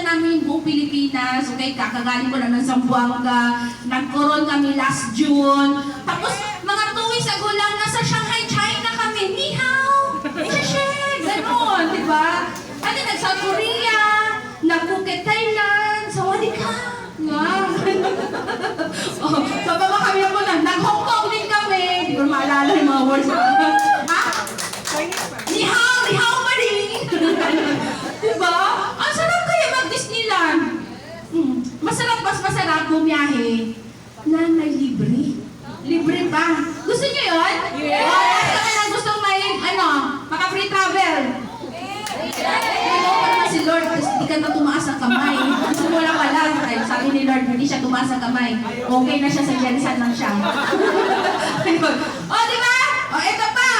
na namin yung buong Pilipinas, okay? Kakagaling ko lang ng Zamboanga, nag-coron kami last June. Tapos, mga 2 weeks ago lang, nasa Shanghai, China kami. Ni hao! Shashek! Ganon, di ba? At nag-South Korea, nag-Phuket, Thailand, Sawadika. Wow! Oh, so, baba kami po na, nag-Hong Kong din kami. Hindi ko maalala yung mga words. Ha? Ni hao pa rin. Diba? Ang sarap kaya mag-Disneyland. Mas masarap bumiyahe na may libre. Libre pa. Gusto niyo yun? Yeah! Basta ka lang gusto may, maka-free travel. Ano si Lord, hindi ka na tumaas ang kamay. Gusto mo lang pala. Sabi ni Lord, hindi siya tumaas ang kamay. Okay na siya sa Jensen lang siya. O, diba? O, eto pa.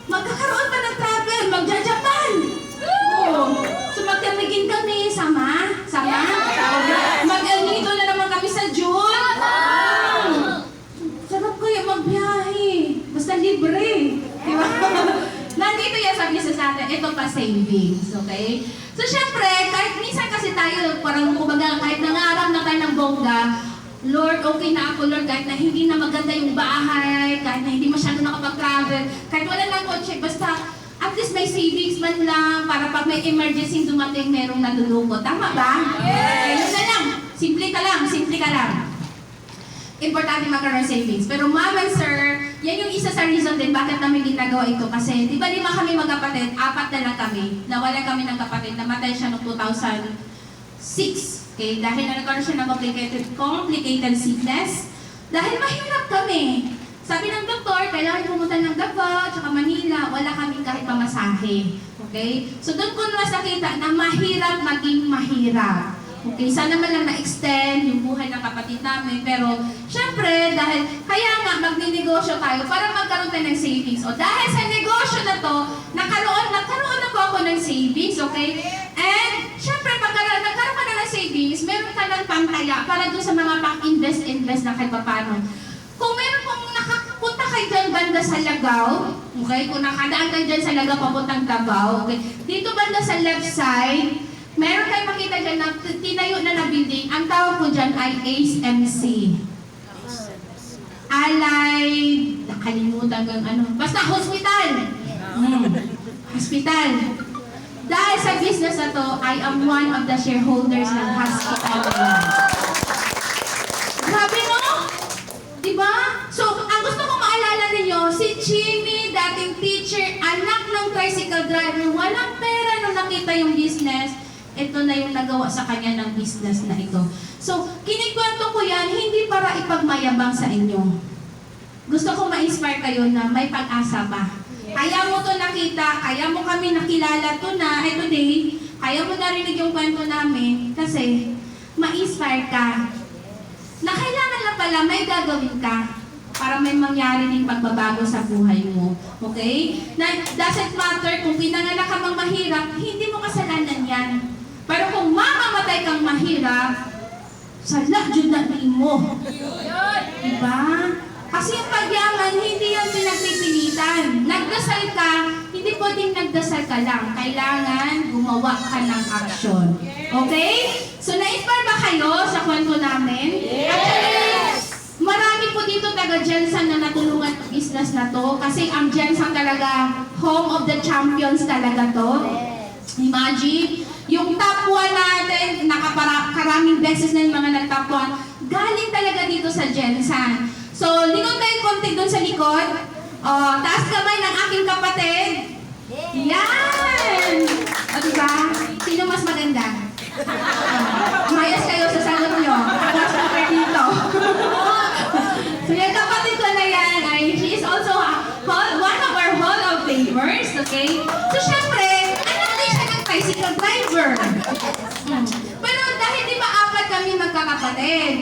Magkakaroon pa ng travel. Magja-Japan. So magkamigin kami, sama? Mag-alito na naman kami sa June. Sarap kaya magbiyahe. Basta libre. Diba? Nandito yan sabi sa atin, ito pa savings, okay? So syempre, kahit minsan kasi tayo, parang kumbaga, kahit nangarap na tayo ng bongga, Lord, okay na ako, Lord, kahit na hindi na maganda yung bahay, kahit na hindi masyado nakapag-travel, kahit wala lang kotse, basta at least may savings man lang para pag may emergency dumating, merong naluluko. Tama ba? Yes! Yun na lang. Simple ka lang. Importante magkaroon ng savings. Pero ma'am and sir, yan yung isa sa reason din bakit namin ginagawa ito. Kasi, di ba 5 kami magkapatid, 4 na lang kami. Nawalan kami ng kapatid, namatay siya noong 2006. Okay? Dahil na nagkaroon siya ng complicated sickness. Dahil mahirap kami. Sabi ng doktor, kailangan pumunta ng Davao, tsaka Manila, wala kaming kahit pamasahe. Okay? So doon ko mas nakita na mahirap maging mahirap. Okay, sana man lang na-extend yung buhay ng kapatid namin. Pero, syempre, kaya nga magninegosyo tayo para magkaroon tayo ng savings. O dahil sa negosyo na to, nagkaroon na po ako ng savings, okay? And, syempre, pag nagkaroon ka na ng savings, meron ka ng pantaya para doon sa mga pang-invest na kahit paano. Kung meron pong nakapunta kayo dyan banda sa Lagaw, okay? Kung nakadaan kayo dyan sa Lagaw papuntang Davao, okay? Dito banda sa left side, meron kayo makita dyan na tinayo na building. Ang tawag po dyan ay ACE-MC. Allied, nakalimutan ko yung basta hospital. Hospital. Dahil sa business na to, I am one of the shareholders ng hospital. Grabe no? Diba? So, ang gusto ko maalala ninyo, si Jimmy, dating teacher, anak ng tricycle driver, walang pera nung nakita yung business. Ito na yung nagawa sa kanya ng business na ito. So, kinikwento ko yan, hindi para ipagmayabang sa inyo. Gusto ko ma-inspire kayo na may pag-asa pa. Kaya mo to nakita, kaya mo kami nakilala to na, today, kaya mo narinig yung kwento namin, kasi ma-inspire ka. Na kailangan lang pala may gagawin ka para may mangyari ng pagbabago sa buhay mo. Okay? Na doesn't matter kung pinanganak ka mang mahirap, hindi mo kasalanan yan. Pero kung mamamatay kang mahirap, sala dyan na mo. Diba? Kasi yung pagyaman, hindi yan pinagpipilitan. Nagdasal ka, hindi pwedeng nagdasal ka lang. Kailangan gumawa ka ng aksyon. Okay? So, na-inspire ba kayo sa kwento namin? Actually, marami po dito taga-Jensen na natulungan ng business na to. Kasi ang Jensen talaga, home of the champions talaga to. Imagine, yung top 1 natin, karaming beses na yung mga nag-top 1, galing talaga dito sa Jensen. So, lingon tayo konti doon sa likod. Taas kamay ng aking kapatid. Yan! O diba? Sino mas maganda? Mayas kayo sa sagot nyo. Mas super dito. So, yung kapatid ko na yan, she is also one of our Hall of Famers, okay? So, syempre, anak din siya ng tricycle driver. Pero dahil di ba 4 kami magkakapatid,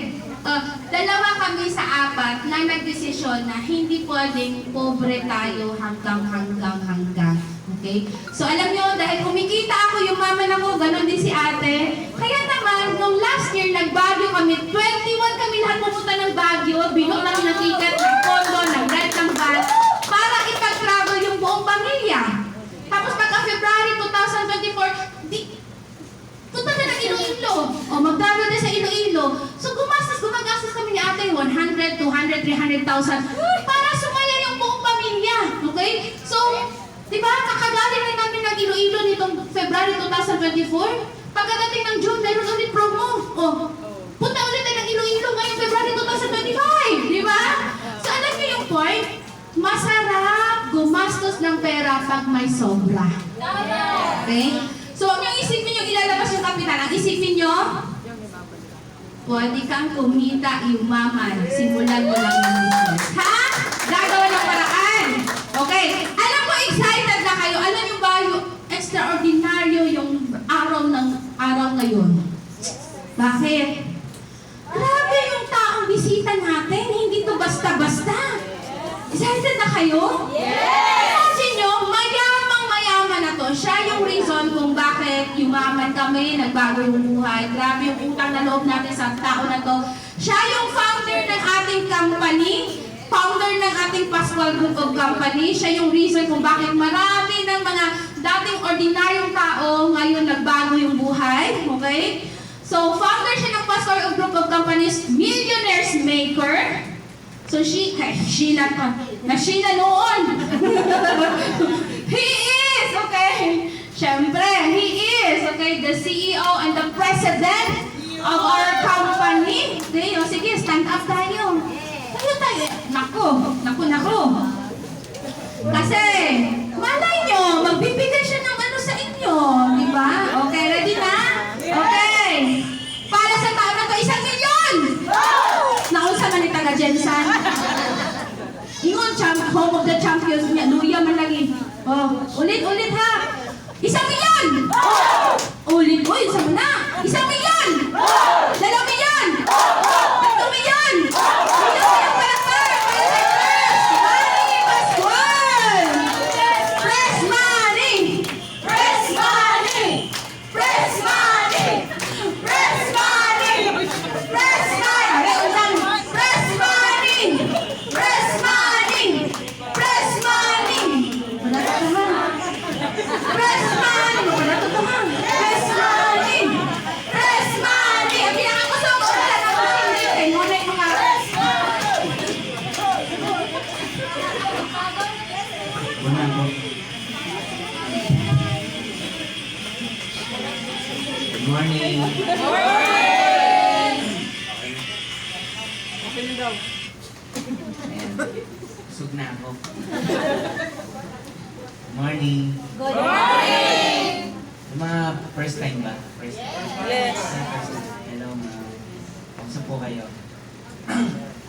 2 kami sa 4 na nagdesisyon na hindi pwedeng pobre tayo hanggang. Okay? So alam nyo, dahil kumikita ako, yung mama na ko, ganon din si ate. Kaya naman, nung last year, nag-Baguio kami, 21 kami lahat pumunta ng Baguio, binuo namin ng ticket, ng condo, ng rent ng van, para ipag-travel yung buong pamilya. Tapos pagka February 2024, punta na ng Iloilo. O mag-travel din sa Iloilo. So gumagastos kami ni ate 100, 200, 300,000 para sumaya yung buong pamilya. Okay? So, di ba, kakagaling na namin ng Iloilo nitong February 2024. Pagkadating ng June, meron ulit promo. O, punta ulit tayo ng Iloilo ngayong February 2025. Di ba? So, alam niyo yung point? Masarap gumastos ng pera pag may sobra. Okay? So, huwag niyong isipin yung ilalabas yung kapital. Ang isipin niyo, pwede kang kumita, yumaman. Simulan mo lang yung business. Ha? Gagawa ng paraan. Okay. Alam ko, excited na kayo. Alam niyo ba yung extraordinaryo yung araw ngayon? Bakit? Grabe yung taong bisita natin. Hindi to basta-basta. Excited na kayo? Yes! Imagine nyo, mayamang-mayaman na to. Siya yung reason kung bakit yumaman kami, nagbago yung buhay. Grabe yung utang na loob natin sa tao na to. Siya yung founder ng ating company, founder ng ating Pascual Group of Company. Siya yung reason kung bakit marami ng mga dating ordinaryong tao ngayon nagbago yung buhay. Okay? So, founder siya ng Pascual Group of Companies, Millionaires Maker. So, Sheila noon. He is, okay? Siyempre, he is, okay, the CEO and the president of our company. Okay, o sige, stand up tayo. Tayo. Naku. Kasi, malay nyo, magbibigay siya ng ano sa inyo. Di ba? Okay, ready na? Okay. Para sa tao na to, 1 milyon! Naunsa man ni taga Jensan. Ingon, home of the champions niya. Luya man lagi. Oh, ulit ha. 1 milyon! Ulit, isa mo na. 1 milyon! 2 milyon! 3 milyon! Milyon palakpak! Manny Pascual! Press money! Press money! Press money! Press money! Press money! Press money! Press money! Press money! Wala ka naman. Press money! Wala ka naman. Press money! Press money! Ang pinakagusto ko wala na kasi hindi kayo. Muna yung mga press money! Una po. Good morning. Ayan. Busog na ako. Morning. Good morning! Yung mga first time ba? First time? Yes. First time. Hello, ma'am. Kamusta po kayo?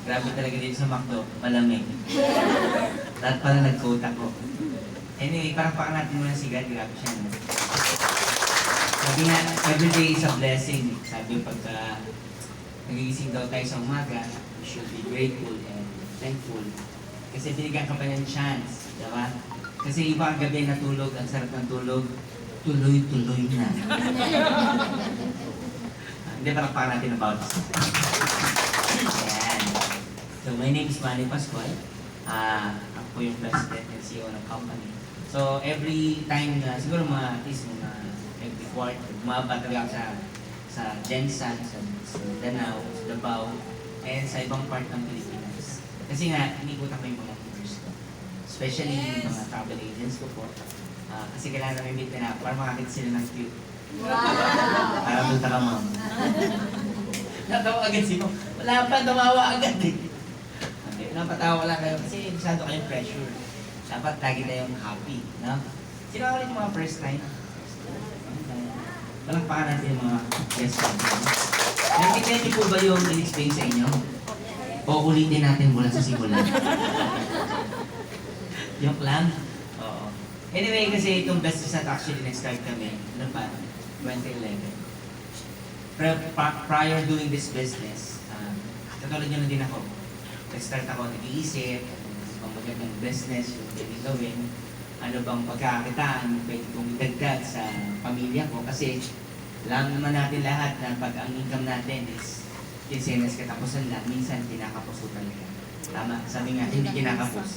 Grabe talaga dito sa McDo. Malamig. Lahat pala nag-coat ako. Anyway, parang natin muna si God. Grabe siya. No? Sabi nga, every day is a blessing. Sabi pagka nagigising daw tayo sa umaga, we should be grateful and thankful. Kasi binigyan ka pa ng chance. Diba? Kasi iba ang gabi natulog, ang sarap ng tulog, tuloy-tuloy na. Hindi, palakpakan natin about this. Ayan. So, my name is Manny Pascual. Ako po yung president and CEO ng company. So, every time na, siguro mga every quarter, bumaba talaga ako sa Jensan, sa Danao, sa Davao, and sa ibang part ng Pilipinas. Kasi nga, inikutan ko yung mga tours ko. Especially yung mga travel agents ko po. Kasi kailangan namin meet na para makakita sila ng cute. Para punta ka, ma'am. Natawa agad sino. Wala pa, tumawa agad eh. Okay, napatawa lang kayo kasi masyado kayong pressure. Dapat lagi tayong happy, no? Sino ako rin yung mga first time? Palakpakan natin yung mga guest natin. Naintindihan niyo po ba yung in-explain sa inyo? O ulitin natin mula sa simula? Joke lang? Oo. Anyway, kasi itong business at actually nag-start kami, ano pa, 2011. Pero prior doing this business, katulad nyo na din ako. Nag-start ako, nag-iisip, ang magandang business, yung pwede gawin, ano bang pagkakakitaan, pwede kong idagdag sa pamilya ko. Kasi alam naman natin lahat na pag ang income natin is kinsenas katapusan lang, minsan kinakapos ko talaga. Tama, sabi nga, hindi kinakapos.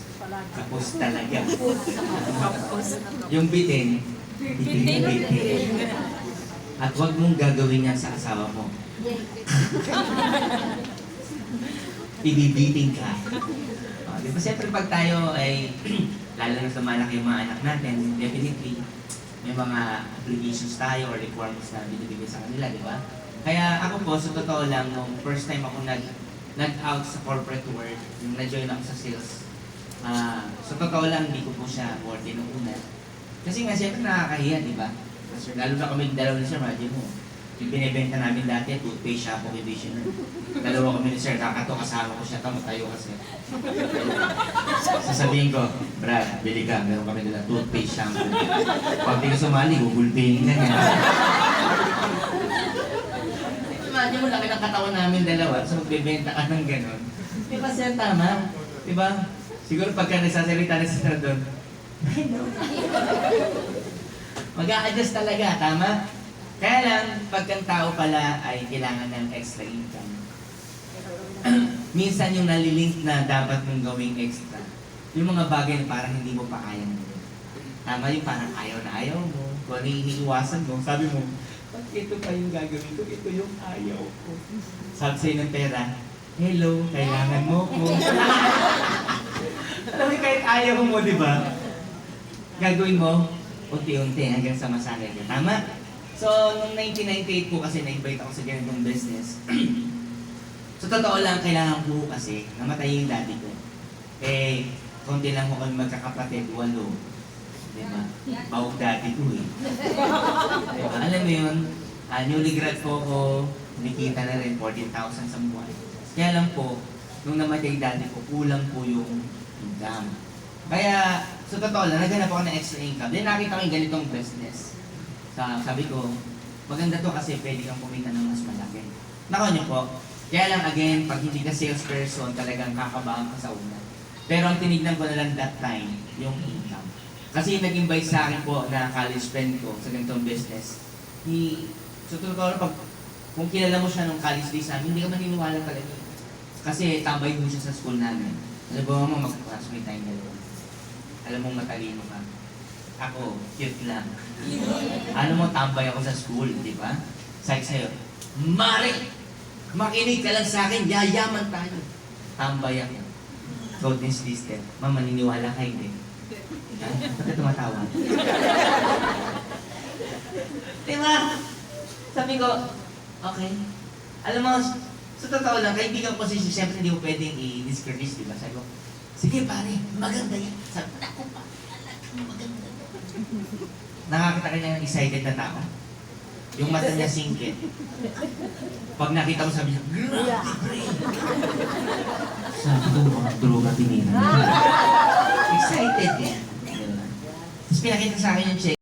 Kapos talaga. Yung bitin, bitin. At huwag mong gagawin yan sa asawa mo. Ibibiting ka. Di ba siyempre pag tayo ay, lalo na sa malaki yung mga anak natin, definitely, may mga obligations tayo or requirements na binibigay sa kanila, di ba? Kaya ako po, sa totoo lang, nung first time ako nag-out sa corporate world, yung na-join ako sa sales, sa totoo lang, hindi ko po siya worthy nung una. Kasi nga, siyempre nakakahiya, di ba? Kasi lalo na kami dalawa ni Sir, imagine mo, yung binibenta namin dati, toothpaste, shampoo, conditioner. Dalawa kami ni Sir, kakato, kasama ko siya, tayo kasi. Sasabihin ko, Brad, bili ka, meron kami nila toothpaste, shampoo. Pag di ka sumali, gugulpihin ka niya. Imagine mo, laki ng katawan namin dalawa, so magbibenta ka ng gano'n. Di ba siya tama? Di ba? Siguro pagka nagsasalita na sila doon, mag-a-adjust talaga, tama? Kaya lang, pagkang tao pala ay kailangan ng extra income. Minsan yung nalilink na dapat mong gawing extra, yung mga bagay na parang hindi mo pa kayang gawin. Tama yung parang ayaw na ayaw mo, kung ano yung iniiwasan mo, sabi mo, pag ito pa yung gagawin ko, ito yung ayaw ko. Sabi sa'yo ng pera, hello, kailangan mo ko. Alam mo, kahit ayaw mo, di ba? Gagawin mo, unti-unti hanggang sa masanay ka. Tama? So, noong 1998 po kasi na-invite ako sa ganitong business. So, totoo lang, kailangan ko kasi namatay yung daddy ko. Eh, konti lang ko kami magkakapatid, 8. Diba? Bawag daddy ko eh. Diba? Alam mo yun, newly grad po ako, nakita na rin 14,000 sa buwan. Kaya lang po, nung namatay yung daddy ko, kulang po yung income. Kaya, sa totoo lang, naghanap ako ng extra income. Then nakita ko yung ganitong business. Sabi ko, maganda to kasi pwede kang kumita ng mas malaki. Nako niyo po, kaya lang again, pag hindi ka salesperson, talagang kakabahan ka sa una. Pero ang tinignan ko na lang that time, yung income. Kasi yung nag-invite sa akin po na college friend ko sa ganitong business, so totoo pag kung kilala mo siya nung college days namin, hindi ka maniniwala talaga. Kasi tambay mo siya sa school namin. Alam mo, mag-classmate tayong dalawa. Alam mo, matalino ka. Ako, cute lang. Ano mo, tambay ako sa school, di ba? Sabi sa'yo, Mari! Makinig ka lang sa akin, yayaman tayo. Tambay ako. Golden's listed. Ma'am, maniniwala ka hindi? Ha? Ba't ka tumatawa? Di ba? Sabi ko, okay. Alam mo, sa totoo lang, kaibigan ko si siyempre hindi mo pwedeng i-discourage, di ba? Sabi ko, sige pare, maganda yan. Sabi ko, naku pa, maganda. Nakakita ka niya ng excited na tao. Yung mata niya singkit. Pag nakita mo sabi niya, grabe pre! Sabi ko, mga droga pinina. Excited yan. Tapos pinakita sa akin yung check.